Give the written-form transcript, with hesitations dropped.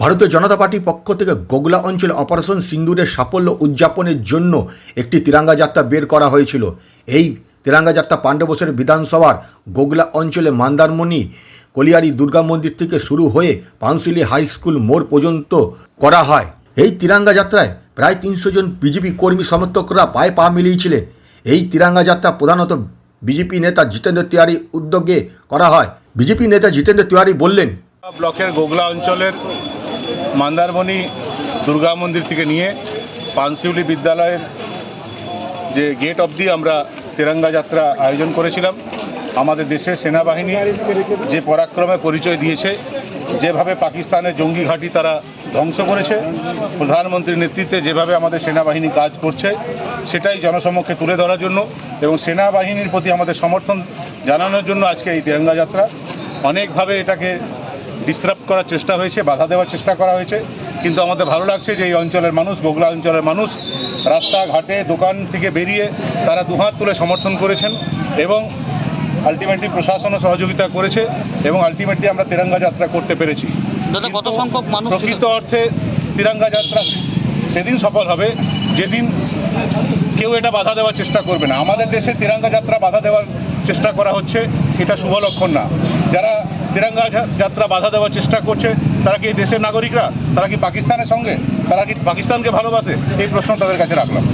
ভারতীয় জনতা পার্টির পক্ষ থেকে গোগলা অঞ্চলে অপারেশন সিন্দুরের সাফল্য উদযাপনের জন্য একটি তিরঙ্গা যাত্রা বের করা হয়েছিল। এই তিরঙ্গা যাত্রা পাণ্ডবসের বিধানসভার গোগলা অঞ্চলে মন্দারমণি কলিয়ারি দুর্গা মন্দির থেকে শুরু হয়ে পানশিলি হাই স্কুল মোড় পর্যন্ত করা হয়। এই তিরঙ্গা যাত্রায় প্রায় 300 জন বিজেপি কর্মী সমর্থকরা পায়ে পা মিলিয়েছিলেন। এই তিরঙ্গা যাত্রা প্রধানত বিজেপি নেতা জিতেন্দ্র তিওয়ারির উদ্যোগে করা হয়। বিজেপি নেতা জিতেন্দ্র তিওয়ারি বললেন, ব্লকের গোগলা অঞ্চলের মন্দারমণি দুর্গা মন্দির থেকে নিয়ে পানশিউলি বিদ্যালয়ের যে গেট অবধি আমরা তিরঙ্গা যাত্রা আয়োজন করেছিলাম। আমাদের দেশের সেনাবাহিনী যে পরাক্রমে পরিচয় দিয়েছে, যেভাবে পাকিস্তানের জঙ্গি ঘাঁটি তারা ধ্বংস করেছে, প্রধানমন্ত্রীর নেতৃত্বে যেভাবে আমাদের সেনাবাহিনী কাজ করছে, সেটাই জনসমক্ষে তুলে ধরার জন্য এবং সেনাবাহিনীর প্রতি আমাদের সমর্থন জানানোর জন্য আজকে এই তিরঙ্গা যাত্রা। অনেকভাবে এটাকে ডিস্টার্ব করার চেষ্টা হয়েছে, বাধা দেওয়ার চেষ্টা করা হয়েছে, কিন্তু আমাদের ভালো লাগছে যে এই অঞ্চলের মানুষ, গোগলা অঞ্চলের মানুষ রাস্তাঘাটে দোকান থেকে বেরিয়ে তারা দুহাত তুলে সমর্থন করেছেন এবং আলটিমেটলি প্রশাসনও সহযোগিতা করেছে এবং আলটিমেটলি আমরা তিরঙ্গা যাত্রা করতে পেরেছি। কত সংখ্যক মানুষ? প্রকৃত অর্থে তিরঙ্গা যাত্রা সেদিন সফল হবে যেদিন কেউ এটা বাধা দেওয়ার চেষ্টা করবে না। আমাদের দেশে তিরঙ্গা যাত্রা বাধা দেওয়ার চেষ্টা করা হচ্ছে, এটা শুভ লক্ষণ না। যারা তিরঙ্গা যাত্রা বাধা দেওয়ার চেষ্টা করছে তারা কি এই দেশের নাগরিকরা? তারা কি পাকিস্তানের সঙ্গে? তারা কি পাকিস্তানকে ভালোবাসে? এই প্রশ্ন তাদের কাছে রাখলাম।